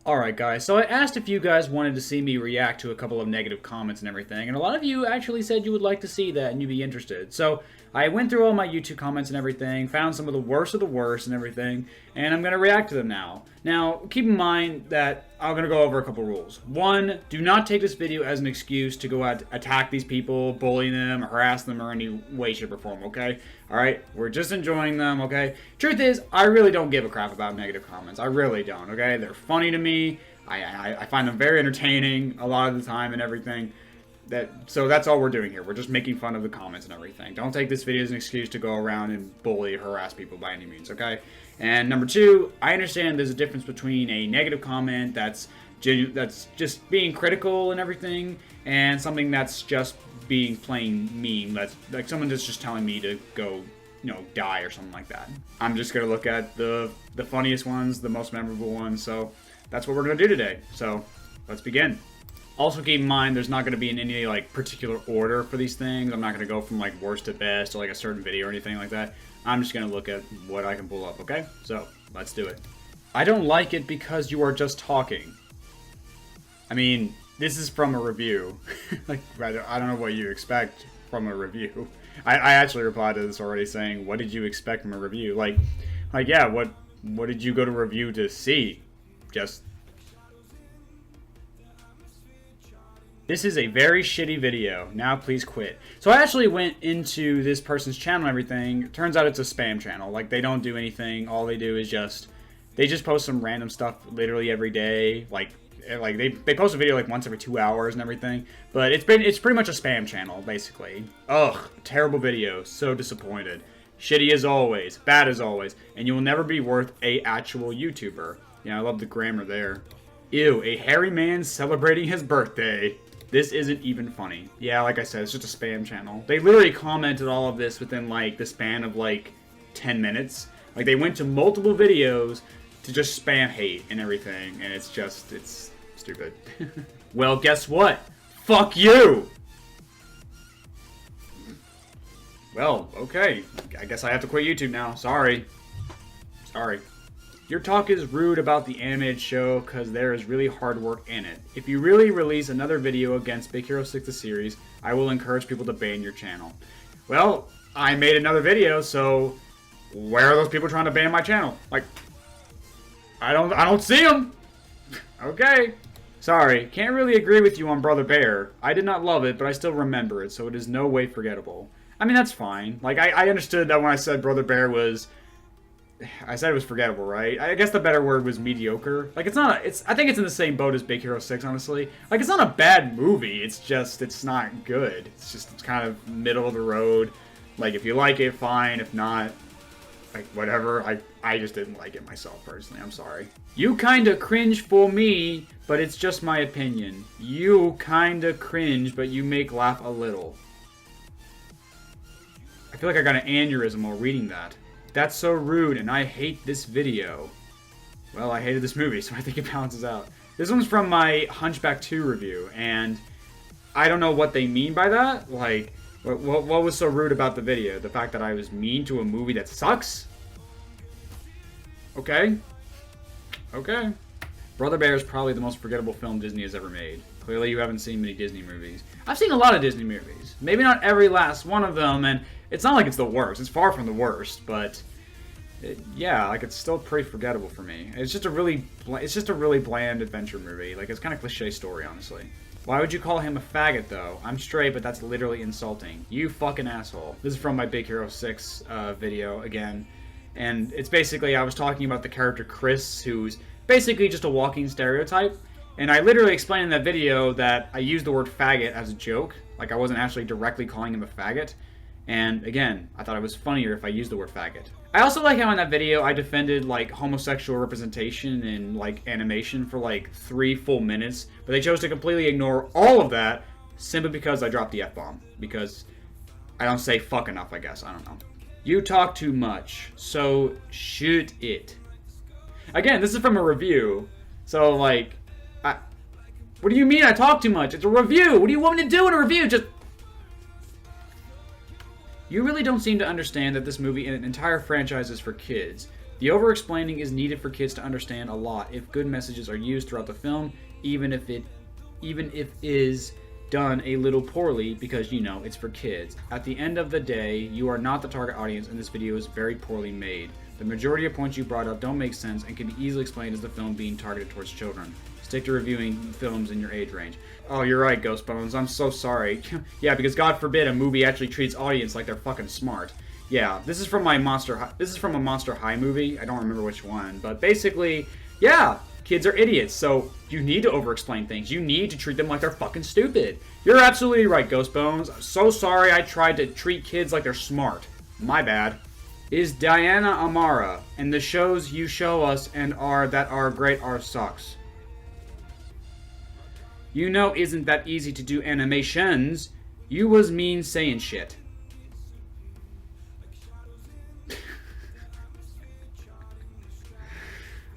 Alright guys, so I asked if you guys wanted to see me react to a couple of negative comments and everything, and a lot of you actually said you would like to see that and you'd be interested. So I went through all my YouTube comments and everything, found some of the worst and everything, and I'm going to react to them now. Now, keep in mind that I'm going to go over a couple rules. One, do not take this video as an excuse to go out attack these people, bully them, harass them, or any way, shape, or form, okay? Alright, we're just enjoying them, okay? Truth is, I really don't give a crap about negative comments. I really don't, okay? They're funny to me. I find them very entertaining a lot of the time and everything. So that's all we're doing here. We're just making fun of the comments and everything. Don't take this video as an excuse to go around and bully, harass people by any means, okay? And number two, I understand there's a difference between a negative comment that's just being critical and everything, and something that's just being plain mean. That's like someone that's just telling me to go, die or something like that. I'm just gonna look at the funniest ones, the most memorable ones. So that's what we're gonna do today. So let's begin. Also keep in mind, there's not going to be in any particular order for these things. I'm not going to go from worst to best or a certain video or anything like that. I'm just going to look at what I can pull up, okay? So, let's do it. I don't like it because you are just talking. I mean, this is from a review. Rather, I don't know what you expect from a review. I actually replied to this already saying, what did you expect from a review? Yeah, what did you go to review to see? Just... This is a very shitty video. Now please quit. So I actually went into this person's channel and everything. It turns out it's a spam channel. They don't do anything. All they do is they just post some random stuff literally every day. They post a video once every 2 hours and everything. But it's pretty much a spam channel, basically. Ugh, terrible video. So disappointed. Shitty as always. Bad as always. And you will never be worth a actual YouTuber. Yeah, I love the grammar there. Ew, a hairy man celebrating his birthday. This isn't even funny. Yeah, like I said, it's just a spam channel. They literally commented all of this within, the span of, 10 minutes. They went to multiple videos to just spam hate and everything, and it's stupid. Well, guess what? Fuck you! Well, okay. I guess I have to quit YouTube now. Sorry. Your talk is rude about the animated show because there is really hard work in it. If you really release another video against Big Hero 6 the series, I will encourage people to ban your channel. Well, I made another video, so where are those people trying to ban my channel? I don't see them. Okay. Sorry, can't really agree with you on Brother Bear. I did not love it, but I still remember it, so it is no way forgettable. I mean, that's fine. I understood that when I said Brother Bear was... I said it was forgettable, right? I guess the better word was mediocre. I think it's in the same boat as Big Hero 6, honestly. It's not a bad movie. It's not good. It's kind of middle of the road. If you like it, fine. If not, whatever. I just didn't like it myself, personally. I'm sorry. You kinda cringe for me, but it's just my opinion. You kinda cringe, but you make laugh a little. I feel like I got an aneurysm while reading that. That's so rude, and I hate this video. Well, I hated this movie, so I think it balances out. This one's from my Hunchback 2 review, and I don't know what they mean by that. What was so rude about the video? The fact that I was mean to a movie that sucks? Okay. Brother Bear is probably the most forgettable film Disney has ever made. Clearly, you haven't seen many Disney movies. I've seen a lot of Disney movies. Maybe not every last one of them, and it's not like it's the worst. It's far from the worst, but it's still pretty forgettable for me. It's just a really bland adventure movie. It's kind of cliche story, honestly. Why would you call him a faggot, though? I'm straight, but that's literally insulting. You fucking asshole. This is from my Big Hero 6 video again, and it's basically I was talking about the character Chris, who's basically just a walking stereotype. And I literally explained in that video that I used the word faggot as a joke. I wasn't actually directly calling him a faggot. And again, I thought it was funnier if I used the word faggot. I also like how in that video I defended homosexual representation in animation for 3 full minutes. But they chose to completely ignore all of that simply because I dropped the F-bomb. Because I don't say fuck enough, I guess. I don't know. You talk too much, so shoot it. Again, this is from a review. So what do you mean I talk too much? It's a review. What do you want me to do in a review? You really don't seem to understand that this movie and an entire franchise is for kids. The over-explaining is needed for kids to understand a lot if good messages are used throughout the film, even if is done a little poorly because, you know, it's for kids. At the end of the day, you are not the target audience and this video is very poorly made. The majority of points you brought up don't make sense and can be easily explained as the film being targeted towards children. Stick to reviewing films in your age range. Oh, you're right, Ghost Bones. I'm so sorry. Yeah, because God forbid a movie actually treats audience like they're fucking smart. Yeah, this is from a Monster High movie. I don't remember which one, but basically, yeah, kids are idiots, so you need to over-explain things. You need to treat them like they're fucking stupid. You're absolutely right, Ghost Bones. I'm so sorry I tried to treat kids like they're smart. My bad. Is Diana Amara, and the shows you show us and are great are sucks. You know isn't that easy to do animations. You was mean saying shit.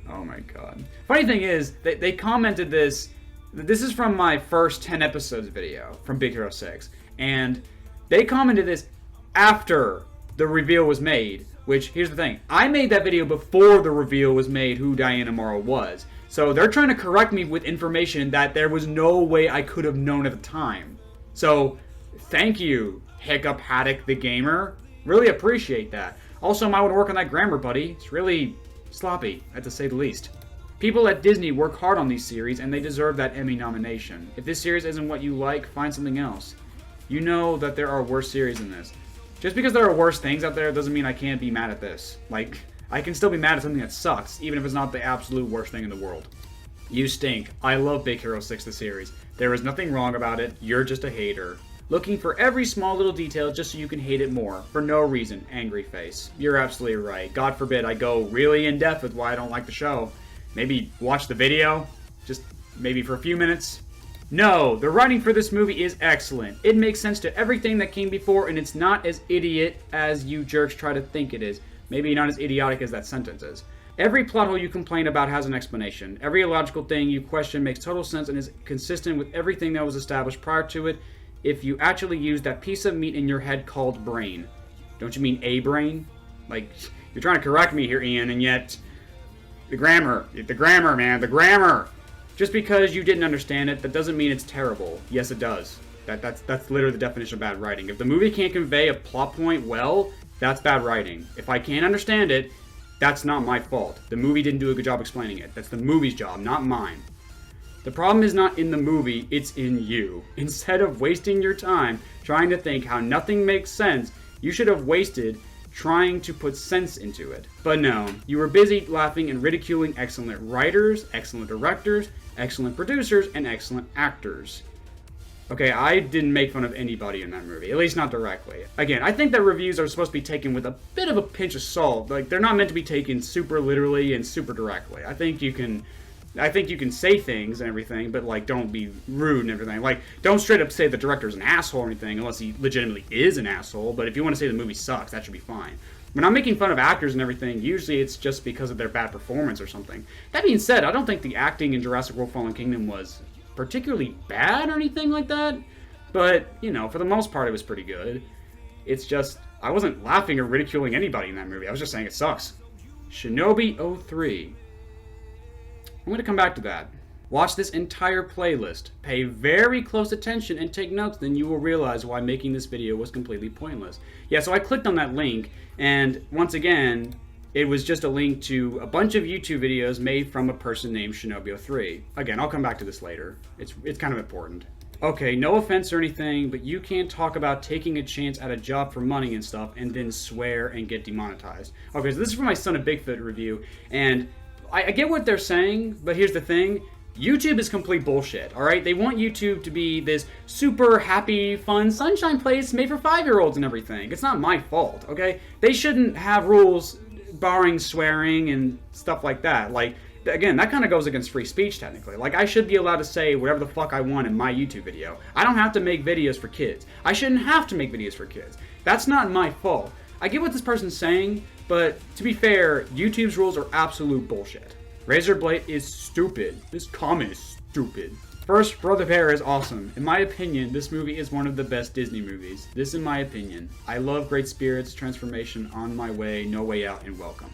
Oh my god. Funny thing is, they commented this. This is from my first 10 episodes video from Big Hero 6. And they commented this after the reveal was made. Which, here's the thing. I made that video before the reveal was made who Diana Morrow was. So they're trying to correct me with information that there was no way I could have known at the time. So, thank you, Hiccup Haddock the Gamer. Really appreciate that. Also, I would work on that grammar, buddy. It's really sloppy, to say the least. People at Disney work hard on these series, and they deserve that Emmy nomination. If this series isn't what you like, find something else. You know that there are worse series than this. Just because there are worse things out there doesn't mean I can't be mad at this. Like, I can still be mad at something that sucks, even if it's not the absolute worst thing in the world. You stink. I love Big Hero 6 the series. There is nothing wrong about it. You're just a hater. Looking for every small little detail just so you can hate it more. For no reason. Angry face. You're absolutely right. God forbid I go really in depth with why I don't like the show. Maybe watch the video. Just maybe for a few minutes. No, the writing for this movie is excellent. It makes sense to everything that came before, and it's not as idiot as you jerks try to think it is. Maybe not as idiotic as that sentence is. Every plot hole you complain about has an explanation. Every illogical thing you question makes total sense and is consistent with everything that was established prior to it if you actually use that piece of meat in your head called brain. Don't you mean a brain? Like, you're trying to correct me here, Ian, and yet... The grammar, man, the grammar! Just because you didn't understand it, that doesn't mean it's terrible. Yes, it does. That's literally the definition of bad writing. If the movie can't convey a plot point well, that's bad writing. If I can't understand it, that's not my fault. The movie didn't do a good job explaining it. That's the movie's job, not mine. The problem is not in the movie, it's in you. Instead of wasting your time trying to think how nothing makes sense, you should have wasted trying to put sense into it. But no, you were busy laughing and ridiculing excellent writers, excellent directors, excellent producers, and excellent actors. Okay, I didn't make fun of anybody in that movie, at least not directly. Again, I think that reviews are supposed to be taken with a bit of a pinch of salt. Like, they're not meant to be taken super literally and super directly. I think you can say things and everything, but, like, don't be rude and everything. Like, don't straight up say the director's an asshole or anything, unless he legitimately is an asshole. But if you want to say the movie sucks, that should be fine. When I'm making fun of actors and everything, usually it's just because of their bad performance or something. That being said, I don't think the acting in Jurassic World Fallen Kingdom was particularly bad or anything like that. But, you know, for the most part, it was pretty good. It's just, I wasn't laughing or ridiculing anybody in that movie. I was just saying it sucks. Shinobi 03. I'm going to come back to that. Watch this entire playlist. Pay very close attention and take notes, then you will realize why making this video was completely pointless. Yeah, so I clicked on that link, and once again, it was just a link to a bunch of YouTube videos made from a person named Shinobi03. Again, I'll come back to this later. It's kind of important. Okay, no offense or anything, but you can't talk about taking a chance at a job for money and stuff and then swear and get demonetized. Okay, so this is from my Son of Bigfoot review, and I get what they're saying, but here's the thing. YouTube is complete bullshit, alright? They want YouTube to be this super happy, fun, sunshine place made for 5-year-olds and everything. It's not my fault, okay? They shouldn't have rules barring swearing and stuff like that. Like, again, that kind of goes against free speech, technically. Like, I should be allowed to say whatever the fuck I want in my YouTube video. I don't have to make videos for kids. I shouldn't have to make videos for kids. That's not my fault. I get what this person's saying, but to be fair, YouTube's rules are absolute bullshit. RaisorBlade is stupid. This comment is stupid. First, Brother Bear is awesome. In my opinion, this movie is one of the best Disney movies. This in my opinion. I love Great Spirits, Transformation, On My Way, No Way Out, and Welcome.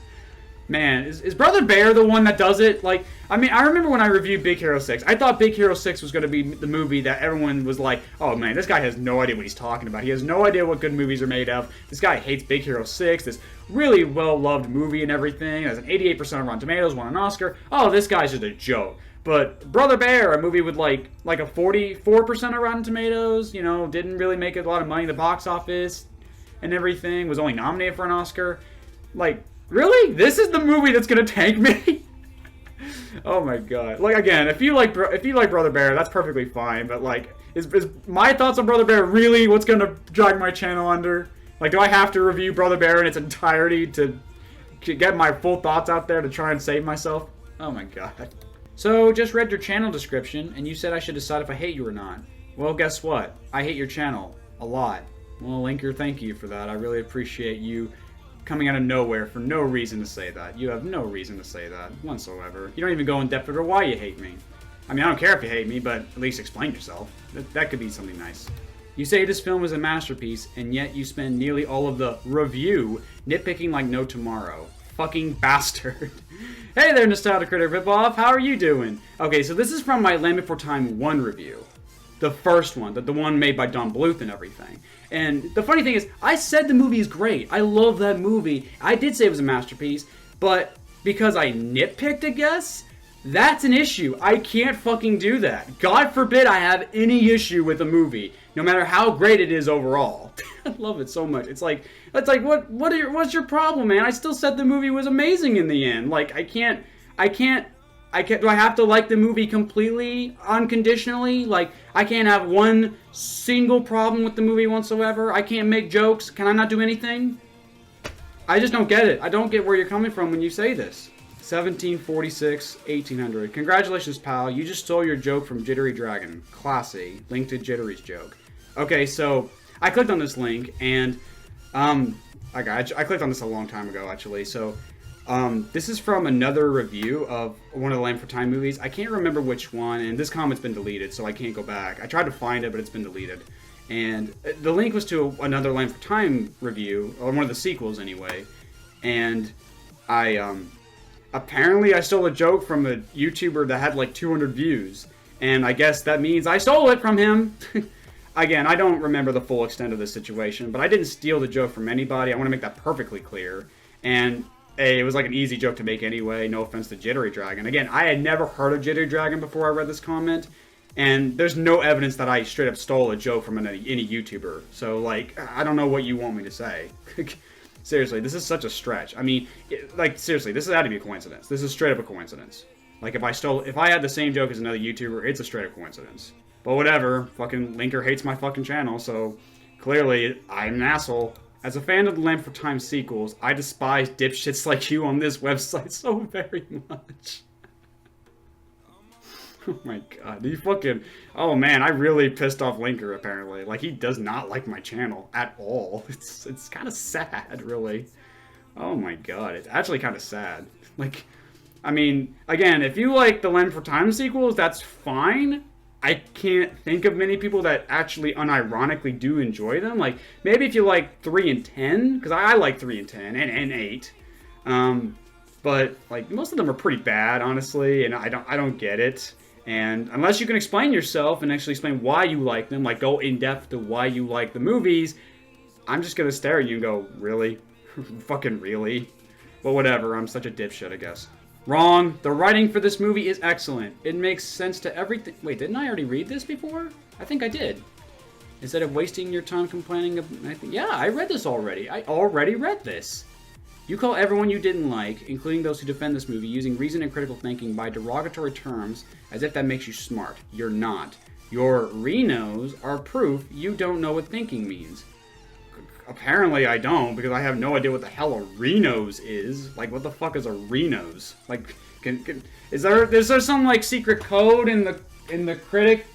Man, is Brother Bear the one that does it? Like, I mean, I remember when I reviewed Big Hero 6, I thought Big Hero 6 was going to be the movie that everyone was like, oh man, this guy has no idea what he's talking about. He has no idea what good movies are made of. This guy hates Big Hero 6, this really well-loved movie and everything. It has an 88% on Rotten Tomatoes, won an Oscar. Oh, this guy's just a joke. But Brother Bear, a movie with like a 44% on Rotten Tomatoes, you know, didn't really make a lot of money at the box office and everything, was only nominated for an Oscar. Like, really? This is the movie that's gonna tank me? Oh my god. Like, again, if you like Brother Bear, that's perfectly fine, but like, is my thoughts on Brother Bear really what's gonna drag my channel under? Like, do I have to review Brother Bear in its entirety to get my full thoughts out there to try and save myself? Oh my god. So, just read your channel description, and you said I should decide if I hate you or not. Well, guess what? I hate your channel. A lot. Well, Linker, thank you for that. I really appreciate you coming out of nowhere for no reason to say that. You have no reason to say that whatsoever. You don't even go in depth over why you hate me. I mean, I don't care if you hate me, but at least explain yourself. That could be something nice. You say this film is a masterpiece, and yet you spend nearly all of the review nitpicking like no tomorrow. Fucking bastard. Hey there, Nostalgia Critic Ripoff. How are you doing? Okay, so this is from my Land Before Time 1 review. The first one, the one made by Don Bluth and everything. And the funny thing is, I said the movie is great. I love that movie. I did say it was a masterpiece, but because I nitpicked, I guess, that's an issue. I can't fucking do that. God forbid I have any issue with a movie, no matter how great it is overall. I love it so much. It's like what's your problem, man? I still said the movie was amazing in the end. Like, I can't, do I have to like the movie completely, unconditionally? Like, I can't have one single problem with the movie whatsoever? I can't make jokes? Can I not do anything? I just don't get it. I don't get where you're coming from when you say this. 1746, 1800. Congratulations, pal. You just stole your joke from Jittery Dragon. Classy. Link to Jittery's joke. Okay, so I clicked on this link, and I clicked on this a long time ago, actually. So this is from another review of one of the Land for Time movies. I can't remember which one, and this comment's been deleted, so I can't go back. I tried to find it, but it's been deleted. And the link was to another Land for Time review, or one of the sequels anyway. And apparently I stole a joke from a YouTuber that had like 200 views. And I guess that means I stole it from him. Again, I don't remember the full extent of this situation, but I didn't steal the joke from anybody. I want to make that perfectly clear. And it was like an easy joke to make anyway. No offense to Jittery Dragon. Again, I had never heard of Jittery Dragon before I read this comment. And there's no evidence that I straight up stole a joke from any YouTuber. So, like, I don't know what you want me to say. Seriously, this is such a stretch. I mean, seriously, this had to be a coincidence. This is straight up a coincidence. Like, if I had the same joke as another YouTuber, it's a straight up coincidence. But whatever, fucking Linker hates my fucking channel, so clearly I'm an asshole. As a fan of the Land for Time sequels, I despise dipshits like you on this website so very much. Oh my god, oh man, I really pissed off Linker apparently. Like, he does not like my channel at all. It's kind of sad, really. Oh my god, it's actually kind of sad. Like, I mean, again, if you like the Land for Time sequels, that's fine. I can't think of many people that actually unironically do enjoy them. Like, maybe if you like 3 and 10, because I like 3 and 10, and 8. But, like, most of them are pretty bad, honestly, and I don't get it. And unless you can explain yourself and actually explain why you like them, like go in depth to why you like the movies, I'm just gonna stare at you and go, really? Fucking really? Well, whatever, I'm such a dipshit, I guess. Wrong. The writing for this movie is excellent. It makes sense to everything. Wait, didn't I already read this before? I think I did. Instead of wasting your time complaining, yeah, I read this already. I already read this. You call everyone you didn't like, including those who defend this movie, using reason and critical thinking by derogatory terms as if that makes you smart. You're not. Your Renos are proof you don't know what thinking means. Apparently I don't, because I have no idea what the hell a Renos is. Like, what the fuck is a Renos? Like, is there some, like, secret code in the critic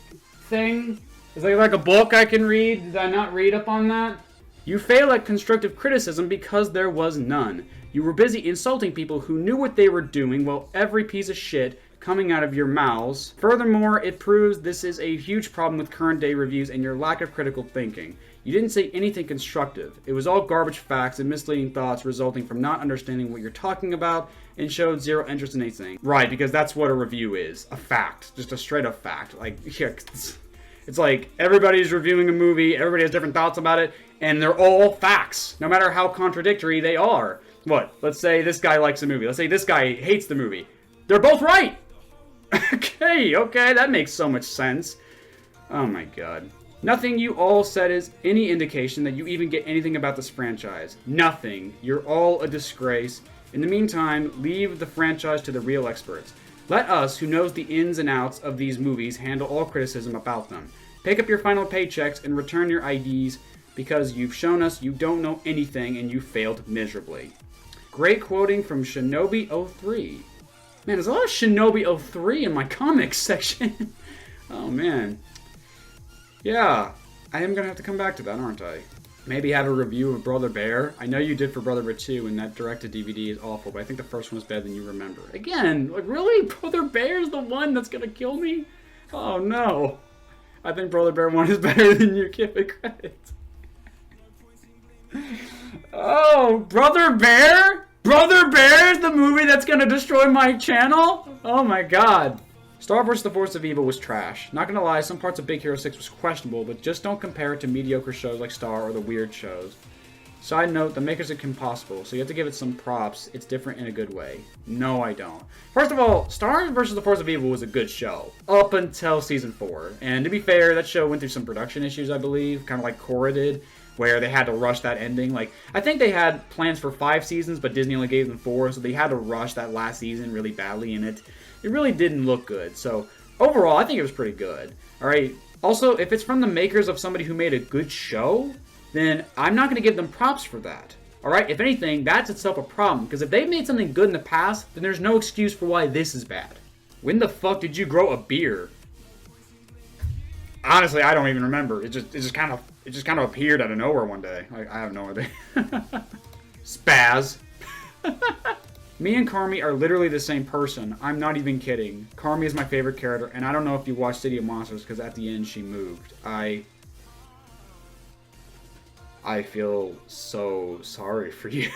thing? Is there, like, a book I can read? Did I not read up on that? You fail at constructive criticism because there was none. You were busy insulting people who knew what they were doing while every piece of shit coming out of your mouths. Furthermore, it proves this is a huge problem with current day reviews and your lack of critical thinking. You didn't say anything constructive. It was all garbage facts and misleading thoughts resulting from not understanding what you're talking about and showed zero interest in anything. Right, because that's what a review is. A fact. Just a straight up fact. Like, yeah, it's like everybody's reviewing a movie, everybody has different thoughts about it, and they're all facts, no matter how contradictory they are. What? Let's say this guy likes the movie. Let's say this guy hates the movie. They're both right! Okay, that makes so much sense. Oh my god. Nothing you all said is any indication that you even get anything about this franchise. Nothing. You're all a disgrace. In the meantime, leave the franchise to the real experts. Let us, who knows the ins and outs of these movies, handle all criticism about them. Pick up your final paychecks and return your IDs because you've shown us you don't know anything and you failed miserably. Great quoting from Shinobi03. Man, there's a lot of Shinobi03 in my comics section. Oh, man. Yeah, I am going to have to come back to that, aren't I? Maybe have a review of Brother Bear. I know you did for Brother Bear 2, and that direct-to-DVD is awful, but I think the first one was better than you remember. Again, like, really? Brother Bear is the one that's going to kill me? Oh, no. I think Brother Bear 1 is better than you. Give it credit. Oh, Brother Bear? Brother Bear is the movie that's going to destroy my channel? Oh, my God. Star vs. The Force of Evil was trash. Not gonna lie, some parts of Big Hero 6 was questionable, but just don't compare it to mediocre shows like Star or the weird shows. Side note, the makers of Kim Possible, so you have to give it some props. It's different in a good way. No, I don't. First of all, Star vs. The Force of Evil was a good show, up until Season 4. And to be fair, that show went through some production issues, I believe, kind of like Korra did, where they had to rush that ending. Like, I think they had plans for 5 seasons, but Disney only gave them 4, so they had to rush that last season really badly, and it really didn't look good. So, overall, I think it was pretty good. Alright, also, if it's from the makers of somebody who made a good show, then I'm not going to give them props for that. Alright, if anything, that's itself a problem, because if they've made something good in the past, then there's no excuse for why this is bad. When the fuck did you grow a beard? Honestly, I don't even remember. It just kind of appeared out of nowhere one day. Like, I have no idea. Spaz. Me and Carmi are literally the same person. I'm not even kidding. Carmi is my favorite character, and I don't know if you watched City of Monsters, because at the end she moved. I feel so sorry for you.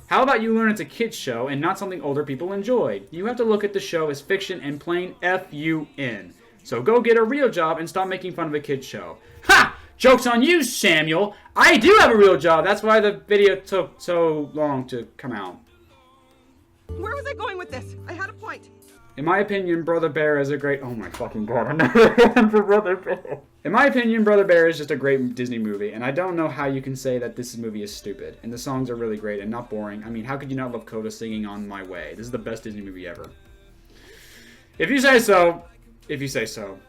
How about you learn it's a kid's show and not something older people enjoy? You have to look at the show as fiction and plain F-U-N. So go get a real job and stop making fun of a kid's show. Ha! Joke's on you, Samuel! I do have a real job! That's why the video took so long to come out. Where was I going with this? I had a point. In my opinion, Brother Bear is a great... Oh my fucking god, another one for Brother Bear. In my opinion, Brother Bear is just a great Disney movie, and I don't know how you can say that this movie is stupid. And the songs are really great and not boring. I mean, how could you not love Coda singing On My Way? This is the best Disney movie ever. If you say so. If you say so.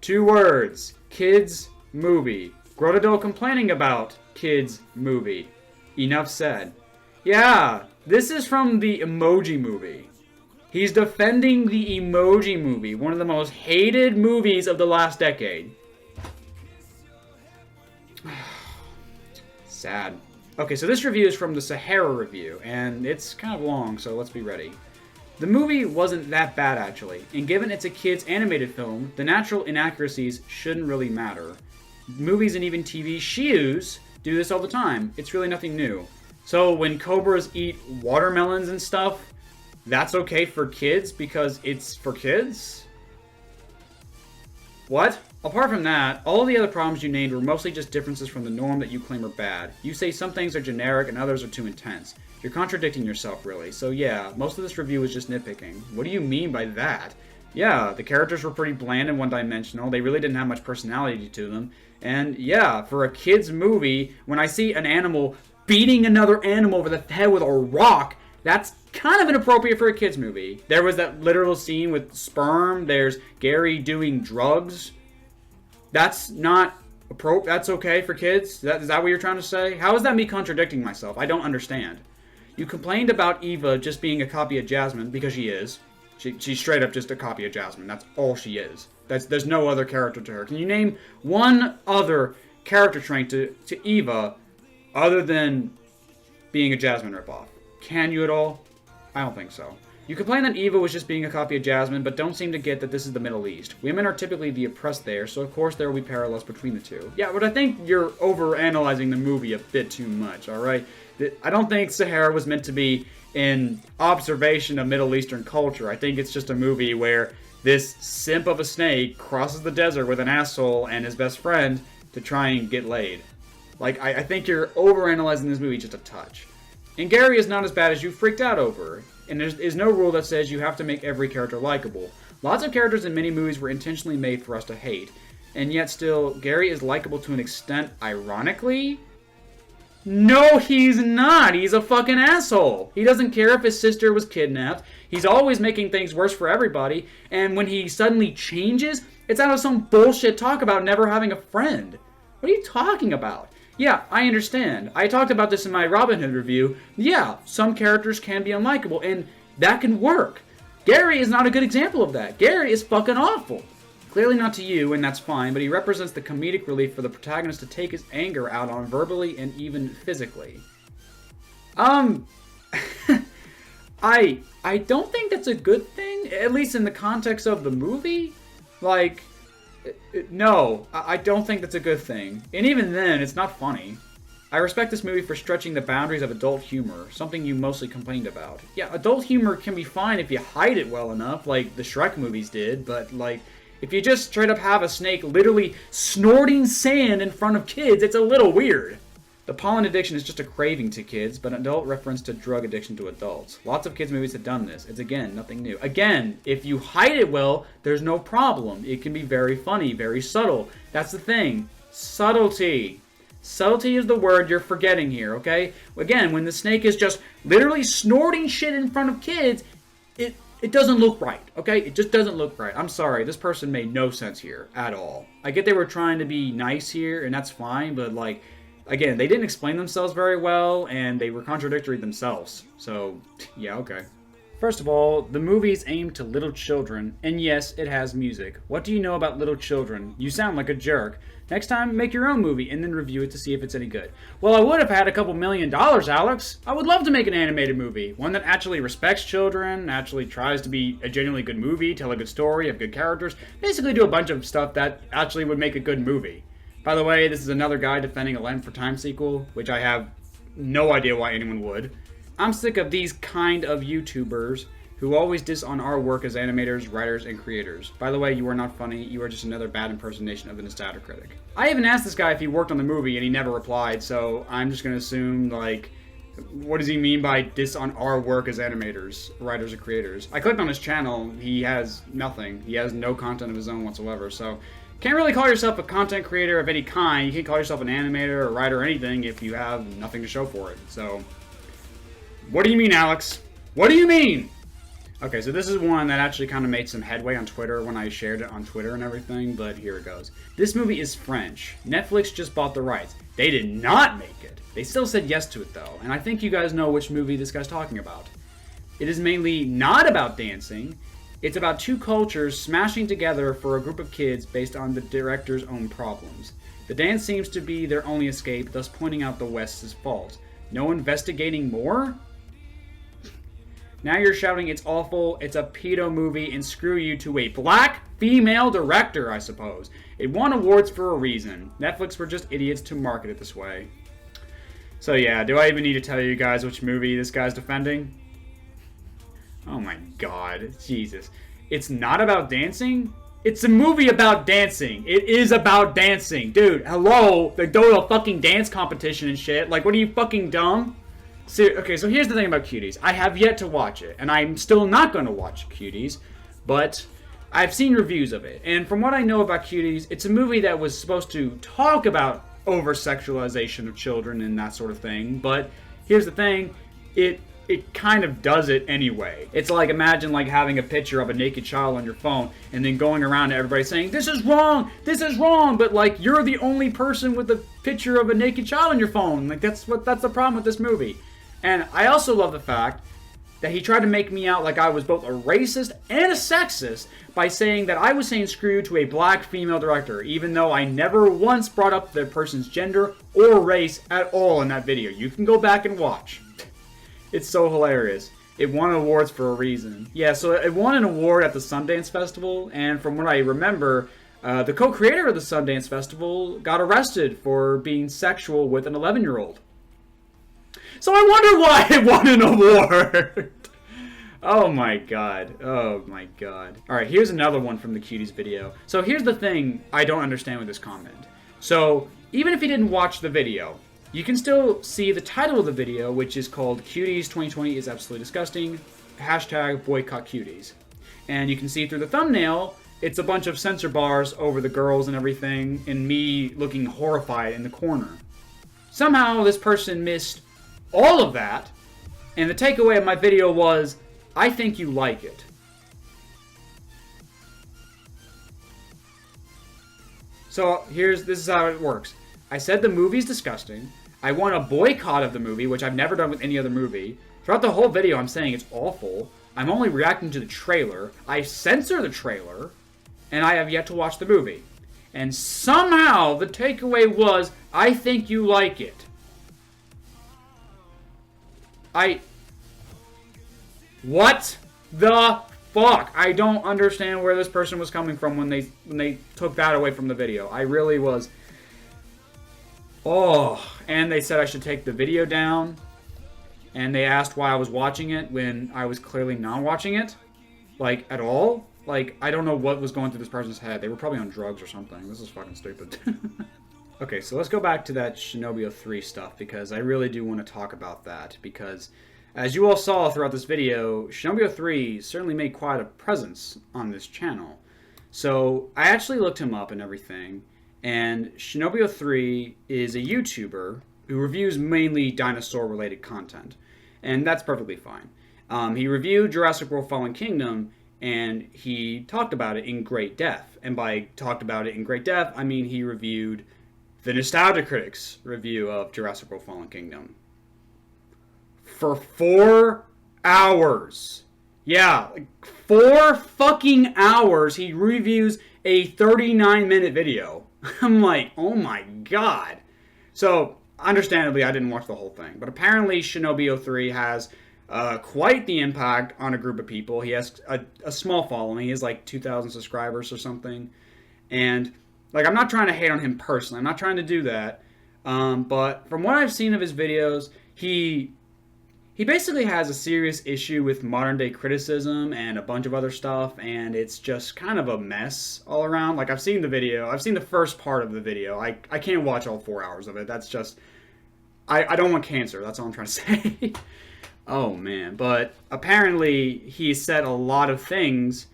2 words. Kids movie. Grotadol complaining about kids movie. Enough said. Yeah, this is from the Emoji Movie. He's defending the Emoji Movie, one of the most hated movies of the last decade. Sad. Okay, so this review is from the Sahara Review, and it's kind of long, so let's be ready. The movie wasn't that bad, actually, and given it's a kid's animated film, the natural inaccuracies shouldn't really matter. Movies and even TV shows do this all the time. It's really nothing new. So when cobras eat watermelons and stuff, that's okay for kids because it's for kids? What? Apart from that, all the other problems you named were mostly just differences from the norm that you claim are bad. You say some things are generic and others are too intense. You're contradicting yourself, really. So yeah, most of this review was just nitpicking. What do you mean by that? Yeah, the characters were pretty bland and one-dimensional. They really didn't have much personality to them. And yeah, for a kid's movie, when I see an animal beating another animal over the head with a rock, that's kind of inappropriate for a kid's movie. There was that literal scene with sperm. There's Gary doing drugs. That's not appropriate. That's okay for kids? Is that what you're trying to say? How is that me contradicting myself? I don't understand. You complained about Eva just being a copy of Jasmine, because she is. She's straight up just a copy of Jasmine. That's all she is. There's no other character to her. Can you name one other character trait to Eva other than being a Jasmine ripoff? Can you at all? I don't think so. You complain that Eva was just being a copy of Jasmine, but don't seem to get that this is the Middle East. Women are typically the oppressed there, so of course there will be parallels between the two. Yeah, but I think you're overanalyzing the movie a bit too much, alright? I don't think Sahara was meant to be in observation of Middle Eastern culture. I think it's just a movie where this simp of a snake crosses the desert with an asshole and his best friend to try and get laid. Like, I think you're overanalyzing this movie just a touch. And Gary is not as bad as you freaked out over. And there is no rule that says you have to make every character likable. Lots of characters in many movies were intentionally made for us to hate. And yet still, Gary is likable to an extent, ironically. No, he's not. He's a fucking asshole. He doesn't care if his sister was kidnapped. He's always making things worse for everybody. And when he suddenly changes, it's out of some bullshit talk about never having a friend. What are you talking about? Yeah, I understand. I talked about this in my Robin Hood review. Yeah, some characters can be unlikable, and that can work. Gary is not a good example of that. Gary is fucking awful. Clearly not to you, and that's fine, but he represents the comedic relief for the protagonist to take his anger out on verbally and even physically. I don't think that's a good thing, at least in the context of the movie. Like, no, I don't think that's a good thing. And even then, it's not funny. I respect this movie for stretching the boundaries of adult humor, something you mostly complained about. Yeah, adult humor can be fine if you hide it well enough, like the Shrek movies did, but, like, if you just straight up have a snake literally snorting sand in front of kids, it's a little weird. The pollen addiction is just a craving to kids, but an adult reference to drug addiction to adults. Lots of kids' movies have done this. It's, again, nothing new. Again, if you hide it well, there's no problem. It can be very funny, very subtle. That's the thing. Subtlety. Subtlety is the word you're forgetting here, okay? Again, when the snake is just literally snorting shit in front of kids, it doesn't look right, okay? It just doesn't look right. I'm sorry, this person made no sense here at all. I get they were trying to be nice here, and that's fine, but, like, again, they didn't explain themselves very well, and they were contradictory themselves. So, yeah, okay. First of all, the movie is aimed to little children, and yes, it has music. What do you know about little children? You sound like a jerk. Next time, make your own movie and then review it to see if it's any good. Well, I would have had a couple $1 million, Alex. I would love to make an animated movie. One that actually respects children, actually tries to be a genuinely good movie, tell a good story, have good characters, basically do a bunch of stuff that actually would make a good movie. By the way, this is another guy defending a Land for Time sequel, which I have no idea why anyone would. I'm sick of these kind of YouTubers who always diss on our work as animators, writers, and creators. By the way, you are not funny, you are just another bad impersonation of a nostalgia critic. I even asked this guy if he worked on the movie, and he never replied, so I'm just gonna assume, like, what does he mean by diss on our work as animators, writers, and creators? I clicked on his channel, he has nothing. He has no content of his own whatsoever, so can't really call yourself a content creator of any kind. You can't call yourself an animator or writer or anything if you have nothing to show for it, so what do you mean, Alex? What do you mean? Okay, so this is one that actually kind of made some headway on Twitter when I shared it on Twitter and everything, but here it goes. This movie is French. Netflix just bought the rights. They did not make it. They still said yes to it, though, and I think you guys know which movie this guy's talking about. It is mainly not about dancing. It's about two cultures smashing together for a group of kids based on the director's own problems. The dance seems to be their only escape, thus pointing out the West's fault. No investigating more? Now you're shouting it's awful, it's a pedo movie, and screw you to a black female director, I suppose. It won awards for a reason. Netflix were just idiots to market it this way. So yeah, do I even need to tell you guys which movie this guy's defending? Oh my god, Jesus. It's not about dancing? It's a movie about dancing. It is about dancing. Dude, hello? They're doing a fucking dance competition and shit. Like, what are you, fucking dumb? Okay, so here's the thing about Cuties. I have yet to watch it, and I'm still not going to watch Cuties, but I've seen reviews of it. And from what I know about Cuties, it's a movie that was supposed to talk about over-sexualization of children and that sort of thing, but here's the thing, it kind of does it anyway. It's like, imagine like having a picture of a naked child on your phone and then going around to everybody saying, this is wrong, but like you're the only person with a picture of a naked child on your phone. Like that's the problem with this movie. And I also love the fact that he tried to make me out like I was both a racist and a sexist by saying that I was saying screw you to a black female director, even though I never once brought up the person's gender or race at all in that video. You can go back and watch. It's so hilarious. It won awards for a reason. Yeah, so it won an award at the Sundance Festival, and from what I remember, the co-creator of the Sundance Festival got arrested for being sexual with an 11-year-old. So I wonder why it won an award. Oh my god. Oh my god. Alright, here's another one from the Cuties video. So here's the thing I don't understand with this comment. So, even if you didn't watch the video, you can still see the title of the video, which is called Cuties 2020 is Absolutely Disgusting, hashtag boycott cuties. And you can see through the thumbnail, it's a bunch of censor bars over the girls and everything, and me looking horrified in the corner. Somehow this person missed all of that, and the takeaway of my video was, I think you like it. So this is how it works. I said the movie's disgusting. I want a boycott of the movie, which I've never done with any other movie. Throughout the whole video, I'm saying it's awful. I'm only reacting to the trailer. I censor the trailer, and I have yet to watch the movie. And somehow, the takeaway was, I think you like it. What the fuck? I don't understand where this person was coming from when they took that away from the video. I really was... Oh, and they said I should take the video down. And they asked why I was watching it when I was clearly not watching it. Like, at all. Like, I don't know what was going through this person's head. They were probably on drugs or something. This is fucking stupid. Okay, so let's go back to that Shinobi 3 stuff, because I really do want to talk about that. Because, as you all saw throughout this video, Shinobi 3 certainly made quite a presence on this channel. So, I actually looked him up and everything. And Shinobi 3 is a YouTuber who reviews mainly dinosaur-related content. And that's perfectly fine. He reviewed Jurassic World Fallen Kingdom, and he talked about it in great depth. And by talked about it in great depth, I mean he reviewed the Nostalgia Critics review of Jurassic World Fallen Kingdom. For 4 hours. Yeah, like 4 fucking hours he reviews a 39-minute video. I'm like, oh my god. So, understandably, I didn't watch the whole thing. But apparently, Shinobi 03 has quite the impact on a group of people. He has a small following. He has like 2,000 subscribers or something. And, like, I'm not trying to hate on him personally. I'm not trying to do that. But from what I've seen of his videos, he basically has a serious issue with modern-day criticism and a bunch of other stuff, and it's just kind of a mess all around. Like, I've seen the video. I've seen the first part of the video. I can't watch all 4 hours of it. That's just... I don't want cancer. That's all I'm trying to say. Oh, man. But apparently, he said a lot of things,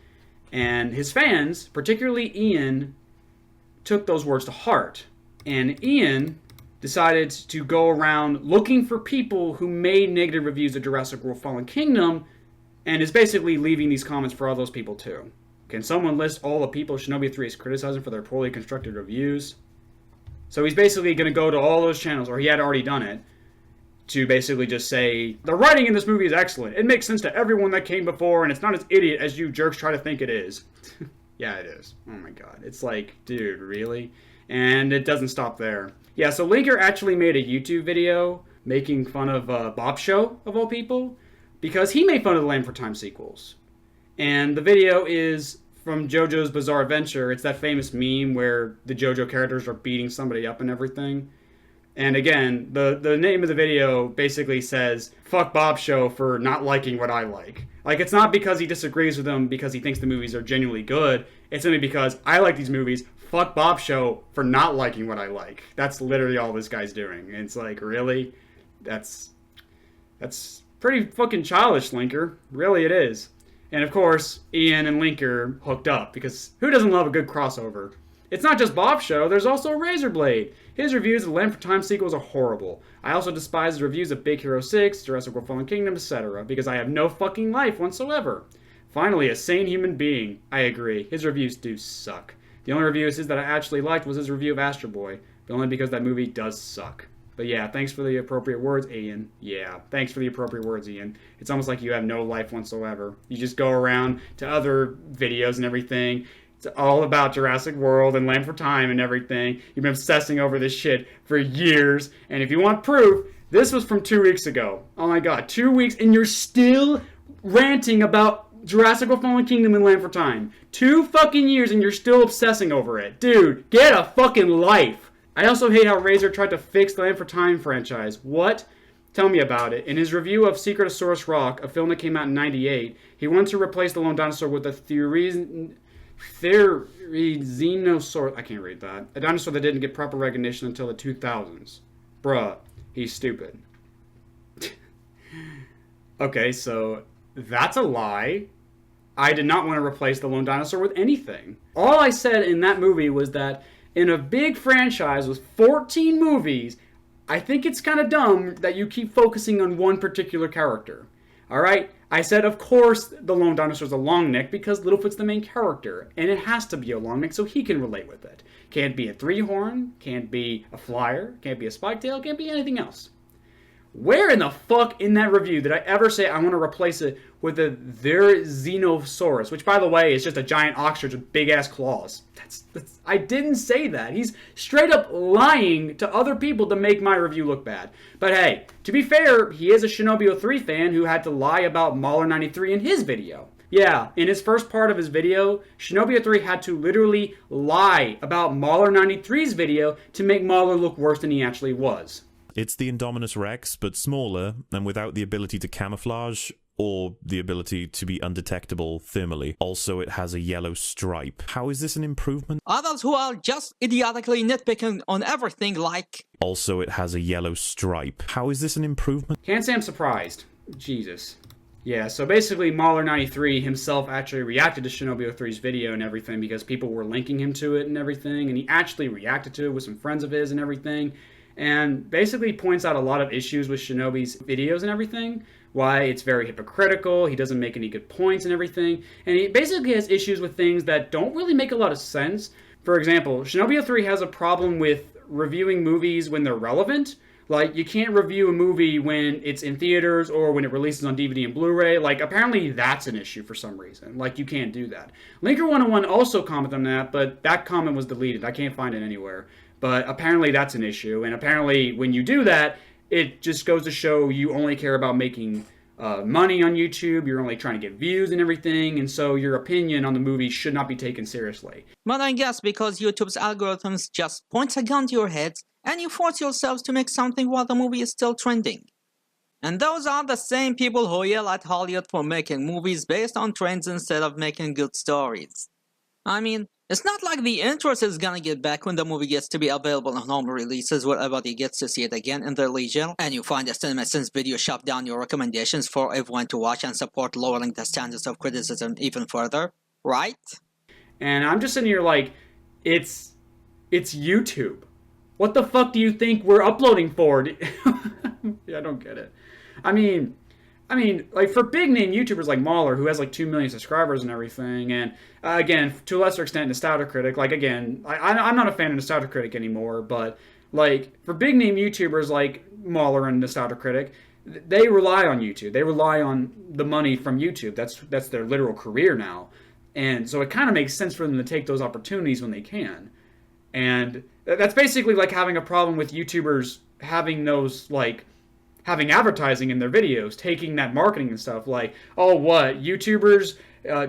and his fans, particularly Ian, took those words to heart. And Ian decided to go around looking for people who made negative reviews of Jurassic World Fallen Kingdom, and is basically leaving these comments for all those people too. Can someone list all the people Shinobi 3 is criticizing for their poorly constructed reviews? So he's basically going to go to all those channels, or he had already done it, to basically just say, the writing in this movie is excellent. It makes sense to everyone that came before, and it's not as idiot as you jerks try to think it is. Yeah, it is. Oh my god. It's like, dude, really? And it doesn't stop there. Yeah, so Linker actually made a YouTube video making fun of Bob Show, of all people, because he made fun of the Land for Time sequels. And the video is from JoJo's Bizarre Adventure. It's that famous meme where the JoJo characters are beating somebody up and everything. And again, the name of the video basically says, fuck Bob Show for not liking what I like. Like, it's not because he disagrees with them because he thinks the movies are genuinely good. It's simply because I like these movies. Fuck Bob Show for not liking what I like. That's literally all this guy's doing. And it's like, really? That's pretty fucking childish, Linker. Really it is. And of course, Ian and Linker hooked up, because who doesn't love a good crossover? It's not just Bob Show, there's also RaisorBlade. His reviews of the Land for Time sequels are horrible. I also despise his reviews of Big Hero 6, Jurassic World Fallen Kingdom, etc., because I have no fucking life whatsoever. Finally, a sane human being. I agree. His reviews do suck. The only review that I actually liked was his review of Astro Boy, but only because that movie does suck. But yeah, thanks for the appropriate words, Ian. Yeah, thanks for the appropriate words, Ian. It's almost like you have no life whatsoever. You just go around to other videos and everything. It's all about Jurassic World and Land for Time and everything. You've been obsessing over this shit for years. And if you want proof, this was from 2 weeks ago. Oh my god, 2 weeks, and you're still ranting about Jurassic World Fallen Kingdom and Land for Time. 2 fucking years and you're still obsessing over it. Dude, get a fucking life. I also hate how Razor tried to fix the Land for Time franchise. What? Tell me about it. In his review of Secret of Source Rock, a film that came out in '98, he wanted to replace the lone dinosaur with a Therizinosaurus. I can't read that. A dinosaur that didn't get proper recognition until the 2000s. Bruh, he's stupid. Okay, so that's a lie. I did not want to replace the lone dinosaur with anything. All I said in that movie was that in a big franchise with 14 movies, I think it's kind of dumb that you keep focusing on one particular character. Alright? I said, of course, the lone dinosaur's a long neck because Littlefoot's the main character, and it has to be a long neck so he can relate with it. Can't be a three-horn, can't be a flyer, can't be a spike-tail, can't be anything else. Where in the fuck in that review did I ever say I want to replace it with a Therizinosaurus, which, by the way, is just a giant ostrich with big-ass claws? I didn't say that. He's straight up lying to other people to make my review look bad. But hey, to be fair, he is a Shinobi 03 fan who had to lie about Mahler 93 in his video. Yeah, in his first part of his video, Shinobi 03 had to literally lie about Mahler 93's video to make Mahler look worse than he actually was. It's the Indominus Rex, but smaller and without the ability to camouflage or the ability to be undetectable thermally. Also, it has a yellow stripe. How is this an improvement? Others who are just idiotically nitpicking on everything like... Also, it has a yellow stripe. How is this an improvement? Can't say I'm surprised. Jesus. Yeah, so basically Mahler 93 himself actually reacted to Shinobi 03's video and everything because people were linking him to it and everything, and he actually reacted to it with some friends of his and everything. And basically points out a lot of issues with Shinobi's videos and everything, why it's very hypocritical, he doesn't make any good points and everything, and he basically has issues with things that don't really make a lot of sense. For example, Shinobi 03 has a problem with reviewing movies when they're relevant. Like, you can't review a movie when it's in theaters or when it releases on DVD and Blu-ray. Like, apparently that's an issue for some reason. Like, you can't do that. Linker101 also commented on that, but that comment was deleted. I can't find it anywhere. But apparently that's an issue, and apparently when you do that, it just goes to show you only care about making money on YouTube, you're only trying to get views and everything, and so your opinion on the movie should not be taken seriously. But I guess because YouTube's algorithms just point a gun to your head, and you force yourselves to make something while the movie is still trending. And those are the same people who yell at Hollywood for making movies based on trends instead of making good stories. I mean, it's not like the interest is gonna get back when the movie gets to be available on home releases where everybody gets to see it again in their leisure, and you find a CinemaSins video shop down your recommendations for everyone to watch and support lowering the standards of criticism even further, right? And I'm just sitting here like, it's YouTube. What the fuck do you think we're uploading for? Yeah, I don't get it. I mean, like, for big name YouTubers like Mahler, who has like 2 million subscribers and everything, and again, to a lesser extent, Nostalgia Critic, like, again, I'm not a fan of Nostalgia Critic anymore, but, like, for big name YouTubers like Mahler and Nostalgia Critic, they rely on YouTube. They rely on the money from YouTube. That's their literal career now. And so it kind of makes sense for them to take those opportunities when they can. And that's basically like having a problem with YouTubers having those, like, having advertising in their videos, taking that marketing and stuff, like, oh, what, YouTubers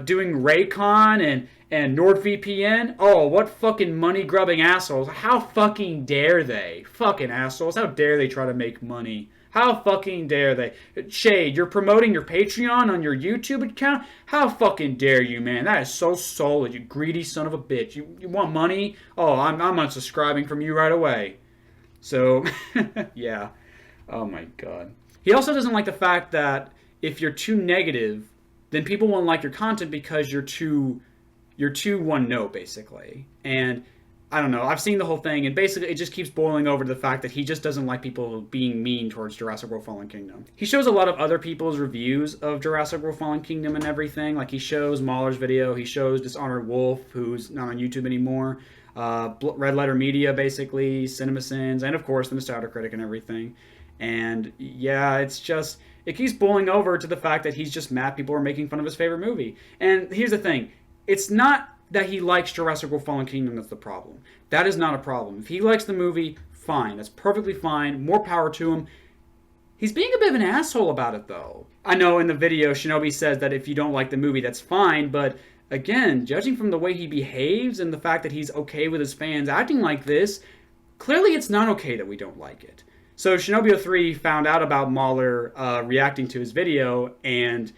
doing Raycon and NordVPN? Oh, what fucking money-grubbing assholes. How fucking dare they? Fucking assholes. How dare they try to make money? How fucking dare they? Shade, you're promoting your Patreon on your YouTube account? How fucking dare you, man? That is so solid, you greedy son of a bitch. You want money? Oh, I'm unsubscribing from you right away. So, yeah. Oh my god. He also doesn't like the fact that if you're too negative, then people won't like your content because you're too one note, basically. And I don't know, I've seen the whole thing, and basically it just keeps boiling over to the fact that he just doesn't like people being mean towards Jurassic World Fallen Kingdom. He shows a lot of other people's reviews of Jurassic World Fallen Kingdom and everything. Like, he shows Mahler's video, he shows Dishonored Wolf, who's not on YouTube anymore, Red Letter Media, basically, CinemaSins, and of course the Nostalgia Critic and everything. And yeah, it's just, it keeps boiling over to the fact that he's just mad people are making fun of his favorite movie. And here's the thing, it's not that he likes Jurassic World Fallen Kingdom that's the problem. That is not a problem. If he likes the movie, fine. That's perfectly fine. More power to him. He's being a bit of an asshole about it, though. I know in the video, Shinobi says that if you don't like the movie, that's fine, but again, judging from the way he behaves and the fact that he's okay with his fans acting like this, clearly it's not okay that we don't like it. So Shinobi03 found out about Mahler reacting to his video, and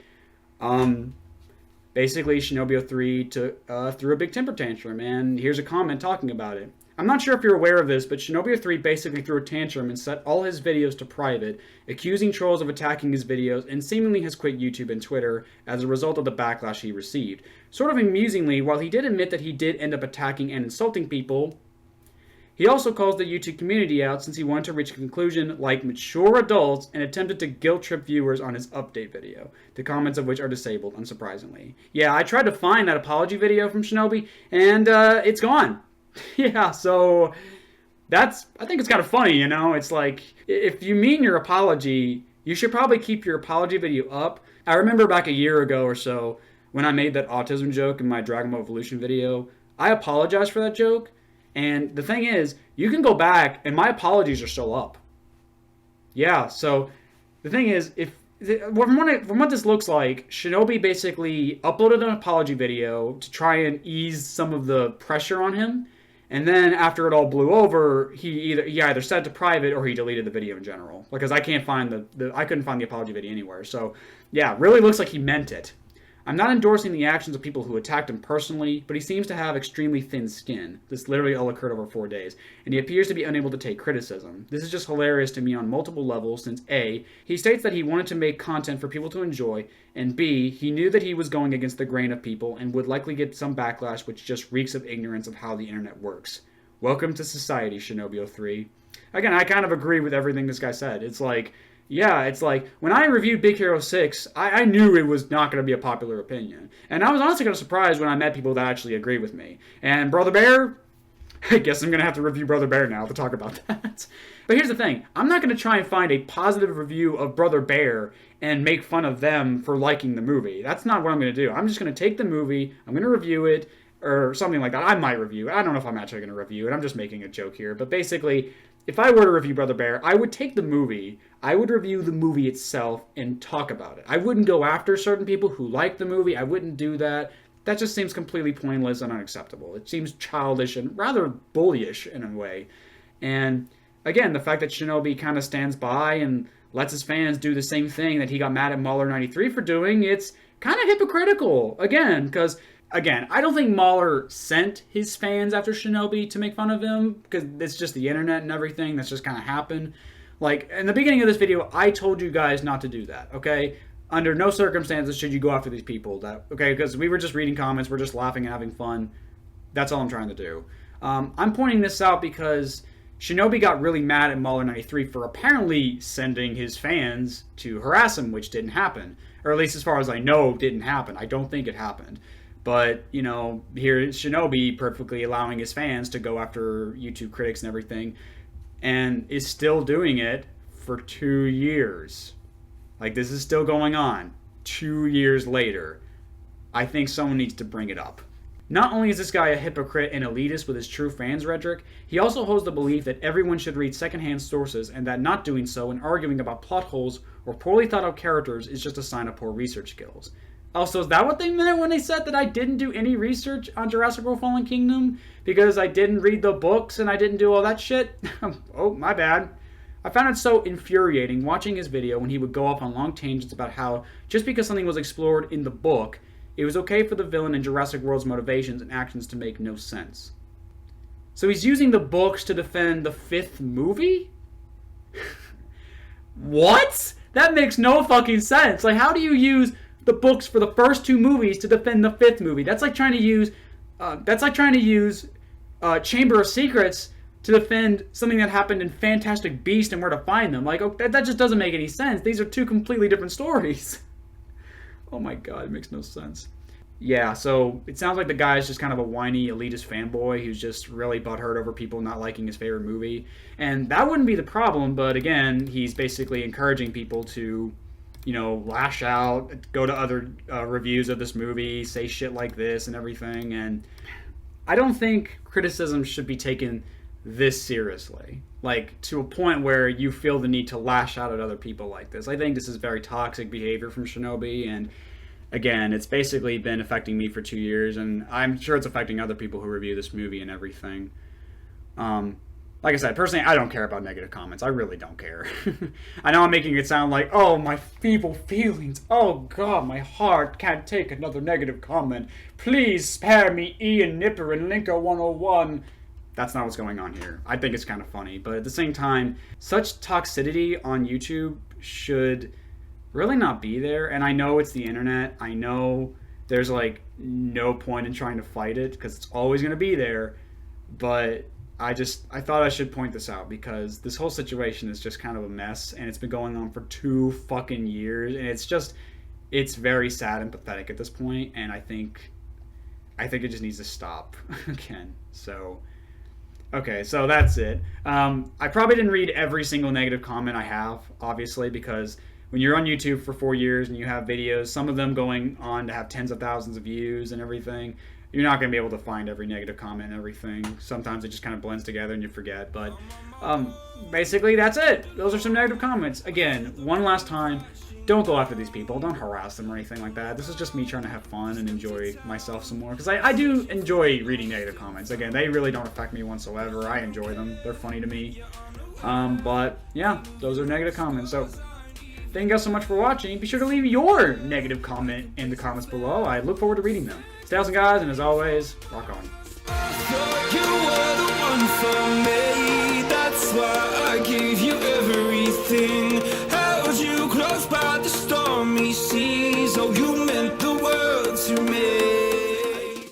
basically Shinobi03 threw a big temper tantrum, and here's a comment talking about it. I'm not sure if you're aware of this, but Shinobi03 basically threw a tantrum and set all his videos to private, accusing trolls of attacking his videos, and seemingly has quit YouTube and Twitter as a result of the backlash he received. Sort of amusingly, while he did admit that he did end up attacking and insulting people, he also calls the YouTube community out since he wanted to reach a conclusion like mature adults and attempted to guilt-trip viewers on his update video, the comments of which are disabled, unsurprisingly. Yeah, I tried to find that apology video from Shinobi, and it's gone. Yeah, so I think it's kind of funny, you know? It's like, if you mean your apology, you should probably keep your apology video up. I remember back a year ago or so, when I made that autism joke in my Dragon Ball Evolution video, I apologized for that joke. And the thing is, you can go back, and my apologies are still up. Yeah, so the thing is, from what this looks like, Shinobi basically uploaded an apology video to try and ease some of the pressure on him. And then after it all blew over, he either set it to private or he deleted the video in general. Because I can't find I couldn't find the apology video anywhere. So yeah, really looks like he meant it. I'm not endorsing the actions of people who attacked him personally, but he seems to have extremely thin skin. This literally all occurred over 4 days, and he appears to be unable to take criticism. This is just hilarious to me on multiple levels since A, he states that he wanted to make content for people to enjoy, and B, he knew that he was going against the grain of people and would likely get some backlash which just reeks of ignorance of how the internet works. Welcome to society, Shinobi03. Again, I kind of agree with everything this guy said. It's like, yeah, it's like, when I reviewed Big Hero 6, I knew it was not going to be a popular opinion. And I was honestly kind of surprised when I met people that actually agree with me. And Brother Bear, I guess I'm going to have to review Brother Bear now to talk about that. But here's the thing. I'm not going to try and find a positive review of Brother Bear and make fun of them for liking the movie. That's not what I'm going to do. I'm just going to take the movie, I'm going to review it, or something like that. I might review it. I don't know if I'm actually going to review it. I'm just making a joke here. But basically, if I were to review Brother Bear, I would take the movie, I would review the movie itself and talk about it. I wouldn't go after certain people who like the movie. I wouldn't do that. That just seems completely pointless and unacceptable. It seems childish and rather bullyish in a way. And again, the fact that Shinobi kind of stands by and lets his fans do the same thing that he got mad at Mahler93 for doing, it's kind of hypocritical. Again, I don't think Mahler sent his fans after Shinobi to make fun of him, because it's just the internet and everything. That's just kind of happened. Like, in the beginning of this video, I told you guys not to do that, okay? Under no circumstances should you go after these people, okay? Because we were just reading comments, we're just laughing and having fun. That's all I'm trying to do. I'm pointing this out because Shinobi got really mad at Mahler93 for apparently sending his fans to harass him, which didn't happen. Or at least as far as I know, didn't happen. I don't think it happened. But, you know, here's Shinobi perfectly allowing his fans to go after YouTube critics and everything, and is still doing it for 2 years. Like, this is still going on 2 years later. I think someone needs to bring it up. Not only is this guy a hypocrite and elitist with his true fans rhetoric, he also holds the belief that everyone should read secondhand sources and that not doing so and arguing about plot holes or poorly thought out characters is just a sign of poor research skills. Also, is that what they meant when they said that I didn't do any research on Jurassic World Fallen Kingdom? Because I didn't read the books and I didn't do all that shit? Oh, my bad. I found it so infuriating watching his video when he would go off on long tangents about how, just because something was explored in the book, it was okay for the villain in Jurassic World's motivations and actions to make no sense. So he's using the books to defend the 5th movie? What? That makes no fucking sense. Like, how do you use the books for the first 2 movies to defend the 5th movie? That's like trying to use Chamber of Secrets to defend something that happened in Fantastic Beasts and Where to Find Them. Like, that just doesn't make any sense. These are 2 completely different stories. Oh my god, it makes no sense. Yeah, so it sounds like the guy is just kind of a whiny elitist fanboy who's just really butthurt over people not liking his favorite movie. And that wouldn't be the problem, but again, he's basically encouraging people to, you know, lash out, go to other reviews of this movie, say shit like this and everything. And I don't think criticism should be taken this seriously, like to a point where you feel the need to lash out at other people like this. I think this is very toxic behavior from Shinobi, and again, it's basically been affecting me for 2 years, and I'm sure it's affecting other people who review this movie and everything. like I said, personally, I don't care about negative comments. I really don't care. I know I'm making it sound like, oh, my feeble feelings. Oh, God, my heart can't take another negative comment. Please spare me, Ian Nipper and Linka 101. That's not what's going on here. I think it's kind of funny. But at the same time, such toxicity on YouTube should really not be there. And I know it's the internet. I know there's, like, no point in trying to fight it because it's always going to be there. But I thought I should point this out because this whole situation is just kind of a mess and it's been going on for 2 fucking years and it's very sad and pathetic at this point, and I think it just needs to stop again. So, okay, so that's it. I probably didn't read every single negative comment I have, obviously, because when you're on YouTube for 4 years and you have videos, some of them going on to have tens of thousands of views and everything, you're not going to be able to find every negative comment and everything. Sometimes it just kind of blends together and you forget. But basically, that's it. Those are some negative comments. Again, one last time, don't go after these people. Don't harass them or anything like that. This is just me trying to have fun and enjoy myself some more. Because I do enjoy reading negative comments. Again, they really don't affect me whatsoever. I enjoy them. They're funny to me. But, yeah, those are negative comments. So, thank you guys so much for watching. Be sure to leave your negative comment in the comments below. I look forward to reading them. Stay awesome, guys, and as always, rock on. You were the one for me. That's why I gave you everything.